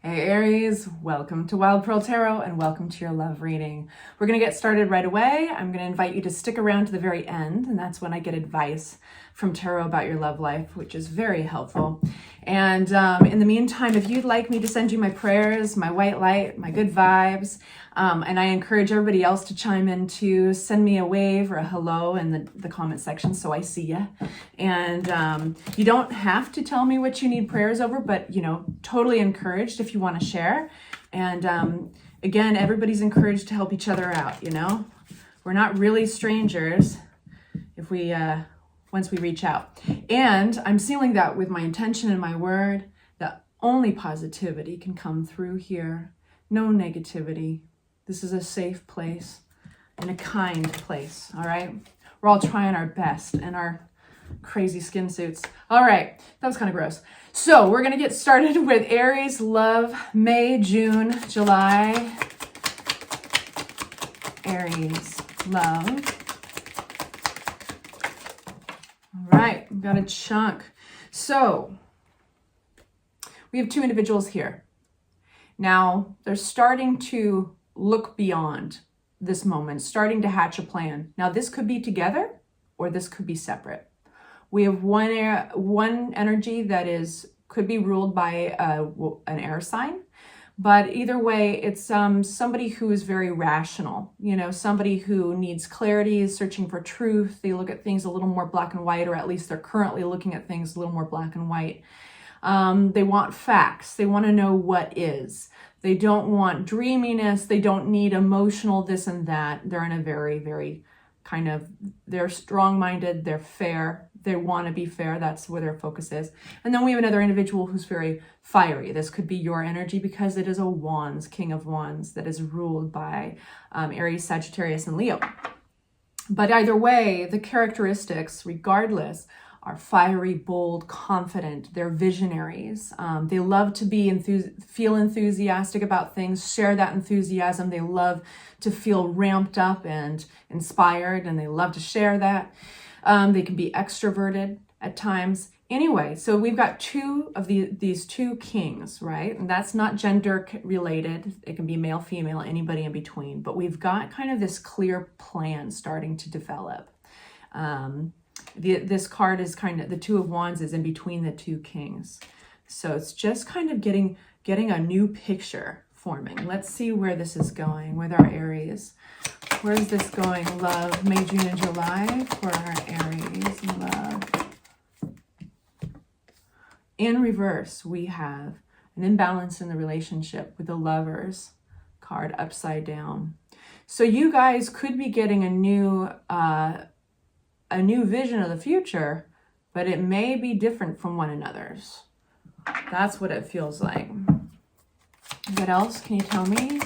Hey Aries, welcome to Wild Pearl Tarot and welcome to your love reading. We're going to get started right away. I'm going to invite you to stick around to the very end, and that's when I get advice from tarot about your love life, which is very helpful. And in the meantime, if you'd like me to send you my prayers, my white light, my good vibes, and I encourage everybody else to chime in to send me a wave or a hello in the comment section so I see you. And you don't have to tell me what you need prayers over, but totally encouraged if you want to share. And again, everybody's encouraged to help each other out. We're not really strangers if we once we reach out. And I'm sealing that with my intention and my word that only positivity can come through here. No negativity. This is a safe place and a kind place, all right? We're all trying our best in our crazy skin suits. All right, that was kind of gross. So we're gonna get started with Aries love, May, June, July. Aries love. All right, we've got a chunk. So we have two individuals here. Now they're starting to look beyond this moment, starting to hatch a plan. Now this could be together or this could be separate. We have one energy that could be ruled by an air sign, but either way, it's somebody who is very rational, somebody who needs clarity, is searching for truth. They look at things a little more black and white, or at least they're currently looking at things a little more black and white. They want facts. They want to know what is. They don't want dreaminess. They don't need emotional this and that. They're in a very, very they're strong-minded, they're fair, they want to be fair, that's where their focus is. And then we have another individual who's very fiery. This could be your energy because it is a Wands, King of Wands, that is ruled by Aries, Sagittarius, and Leo. But either way, the characteristics, regardless, are fiery, bold, confident. They're visionaries. They love to feel enthusiastic about things, share that enthusiasm. They love to feel ramped up and inspired, and they love to share that. They can be extroverted at times. Anyway, so we've got two of these two kings, right? And that's not gender related. It can be male, female, anybody in between. But we've got kind of this clear plan starting to develop. This card is the Two of Wands is in between the two kings. So it's just kind of getting a new picture forming. Let's see where this is going with our Aries. Where's this going? Love, May, June, and July for our Aries. Love. In reverse, we have an imbalance in the relationship with the Lovers card upside down. So you guys could be getting a new vision of the future, but it may be different from one another's. That's what it feels like. What else can you tell me?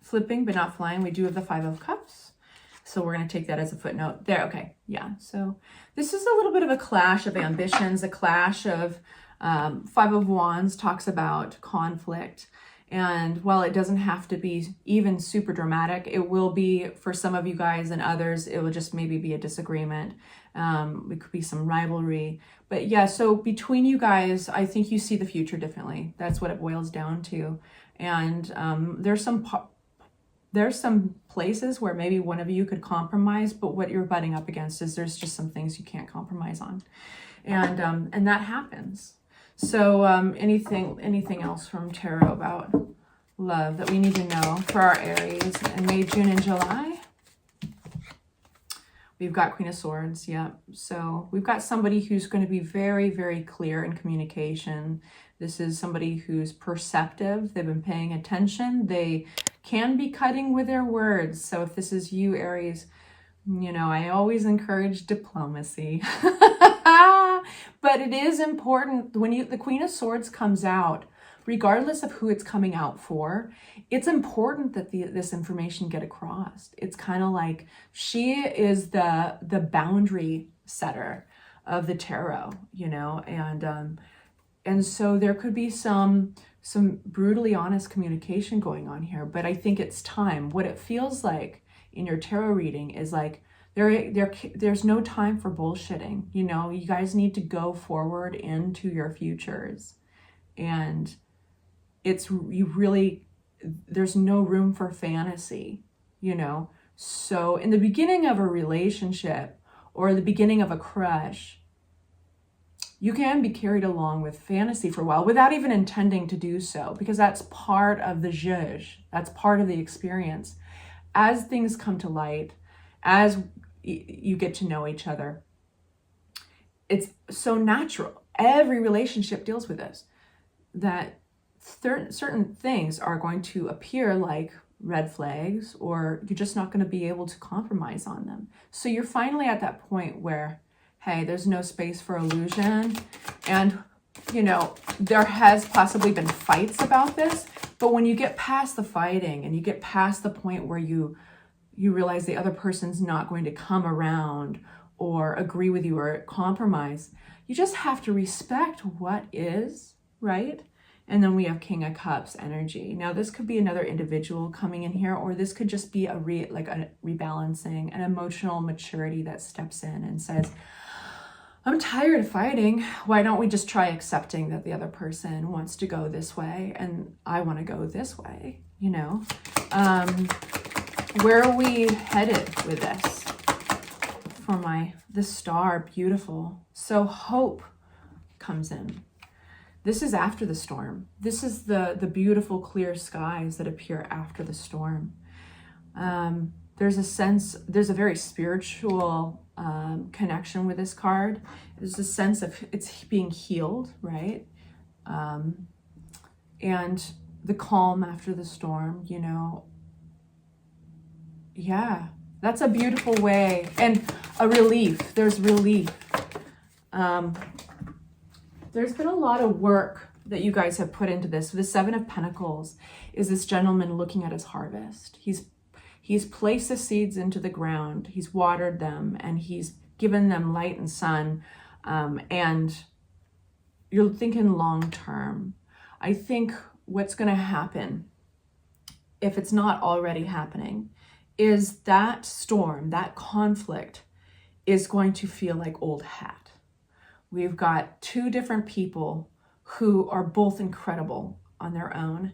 Flipping but not flying, we do have the Five of Cups. So we're going to take that as a footnote there. Okay, yeah. So this is a little bit of a clash of ambitions, a clash of Five of Wands talks about conflict. And while it doesn't have to be even super dramatic, it will be for some of you guys, and others, it will just maybe be a disagreement. It could be some rivalry. But yeah, so between you guys, I think you see the future differently. That's what it boils down to. And there's some places where maybe one of you could compromise, but what you're butting up against is there's just some things you can't compromise on. And that happens. So anything else from tarot about love that we need to know for our Aries in May, June, and July? We've got Queen of Swords, yeah. So we've got somebody who's going to be very, very clear in communication. This is somebody who's perceptive. They've been paying attention. They can be cutting with their words. So if this is you, Aries, I always encourage diplomacy. But it is important when the Queen of Swords comes out, regardless of who it's coming out for, it's important that this information get across. It's kind of like she is the boundary setter of the tarot, and so there could be some brutally honest communication going on here. But I think it's time. What it feels like in your tarot reading is like there's no time for bullshitting. You guys need to go forward into your futures And there's no room for fantasy, you know? So in the beginning of a relationship or the beginning of a crush, you can be carried along with fantasy for a while without even intending to do so, because that's part of the zhuzh. That's part of the experience. As things come to light, as you get to know each other, it's so natural. Every relationship deals with this, that certain things are going to appear like red flags, or you're just not going to be able to compromise on them. So you're finally at that point where, hey, there's no space for illusion. And, you know, there has possibly been fights about this, but when you get past the fighting and you get past the point where you realize the other person's not going to come around or agree with you or compromise, you just have to respect what is, right? And then we have King of Cups energy. Now, this could be another individual coming in here, or this could just be a rebalancing, an emotional maturity that steps in and says, I'm tired of fighting. Why don't we just try accepting that the other person wants to go this way and I want to go this way, you know? Where are we headed with this? For the star, beautiful. So hope comes in. This is after the storm. This is the beautiful clear skies that appear after the storm. There's a very spiritual connection with this card. There's a sense of it's being healed, right? And the calm after the storm, you know. Yeah, that's a beautiful way. And a relief. There's relief. There's been a lot of work that you guys have put into this. The Seven of Pentacles is this gentleman looking at his harvest. He's placed the seeds into the ground. He's watered them and he's given them light and sun. And you're thinking long term. I think what's going to happen, if it's not already happening, is that storm, that conflict is going to feel like old hat. We've got two different people who are both incredible on their own.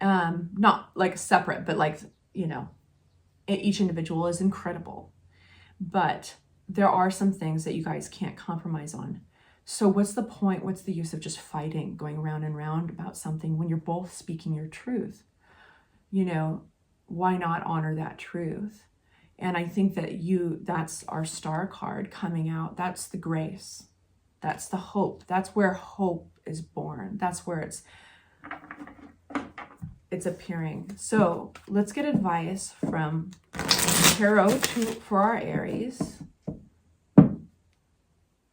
Not like separate, but like, you know, each individual is incredible. But there are some things that you guys can't compromise on. So what's the point? What's the use of just fighting, going round and round about something when you're both speaking your truth? You know, why not honor that truth? And I think that that's our star card coming out. That's the grace. That's the hope. That's where hope is born. That's where it's appearing. So let's get advice from Tarot for our Aries.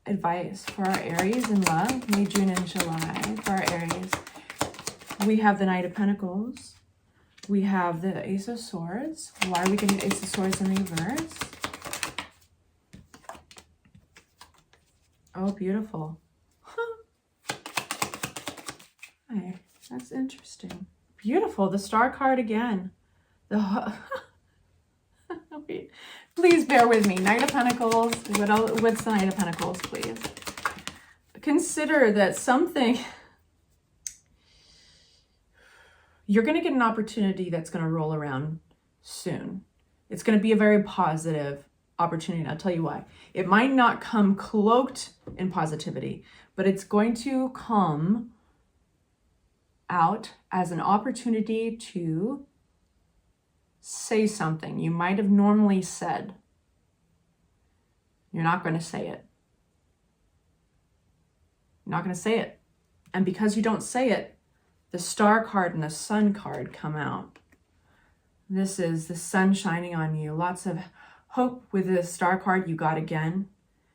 Advice for our Aries in love, May, June, and July. For our Aries, we have the Knight of Pentacles. We have the Ace of Swords. Why are we getting Ace of Swords in reverse? Oh, beautiful. Hey, that's interesting. Beautiful. The star card again. Please bear with me. Knight of Pentacles. What's the Knight of Pentacles, please? Consider that something... You're going to get an opportunity that's going to roll around soon. It's going to be a very positive opportunity. And I'll tell you why. It might not come cloaked in positivity, but it's going to come out as an opportunity to say something you might have normally said. You're not going to say it. You're not going to say it. And because you don't say it, the star card and the sun card come out. This is the sun shining on you. Lots of hope with the star card. You got again.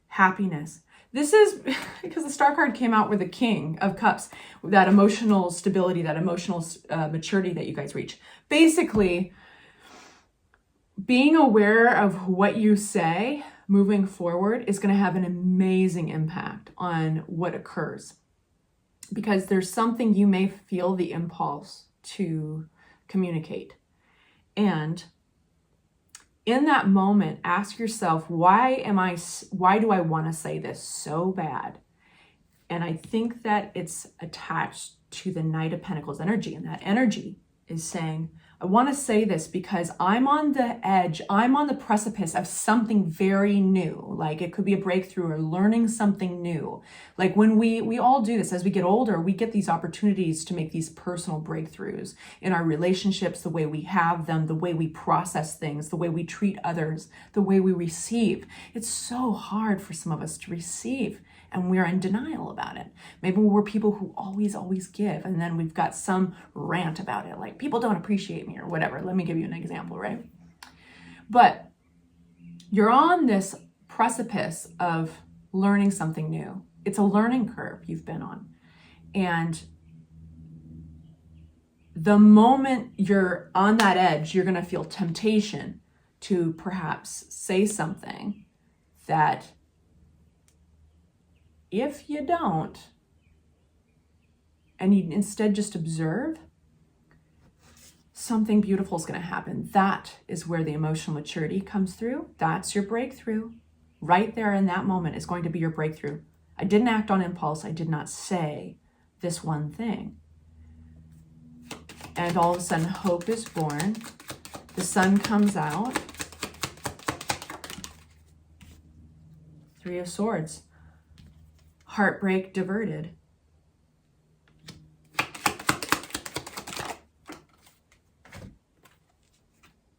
Happiness. This is because the star card came out with the King of Cups, that emotional stability, that emotional maturity that you guys reach. Basically, being aware of what you say moving forward is going to have an amazing impact on what occurs. Because there's something you may feel the impulse to communicate. And in that moment, ask yourself, why do I want to say this so bad? And I think that it's attached to the Knight of Pentacles energy. And that energy is saying, I want to say this because I'm on the edge, I'm on the precipice of something very new. Like it could be a breakthrough or learning something new. Like when we all do this, as we get older, we get these opportunities to make these personal breakthroughs in our relationships, the way we have them, the way we process things, the way we treat others, the way we receive. It's so hard for some of us to receive, and we're in denial about it. Maybe we're people who always give, and then we've got some rant about it, like people don't appreciate me or whatever. Let me give you an example, right? But you're on this precipice of learning something new. It's a learning curve you've been on. And the moment you're on that edge, you're going to feel temptation to perhaps say something that if you don't, and you instead just observe, something beautiful is going to happen. That is where the emotional maturity comes through. That's your breakthrough. Right there in that moment is going to be your breakthrough. I didn't act on impulse. I did not say this one thing. And all of a sudden, hope is born. The sun comes out. Three of Swords. Heartbreak diverted.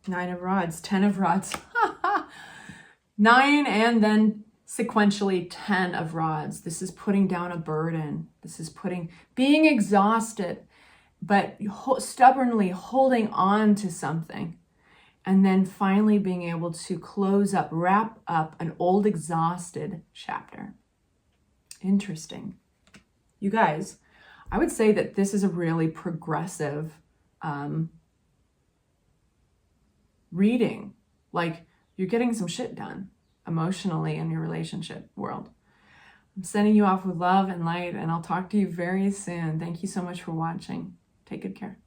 Nine of Rods, 10 of Rods. 9 and then sequentially 10 of Rods. This is putting down a burden. This is being exhausted, but stubbornly holding on to something. And then finally being able to close up, wrap up an old exhausted chapter. Interesting. You guys, I would say that this is a really progressive reading. Like you're getting some shit done emotionally in your relationship world. I'm sending you off with love and light, and I'll talk to you very soon. Thank you so much for watching. Take good care.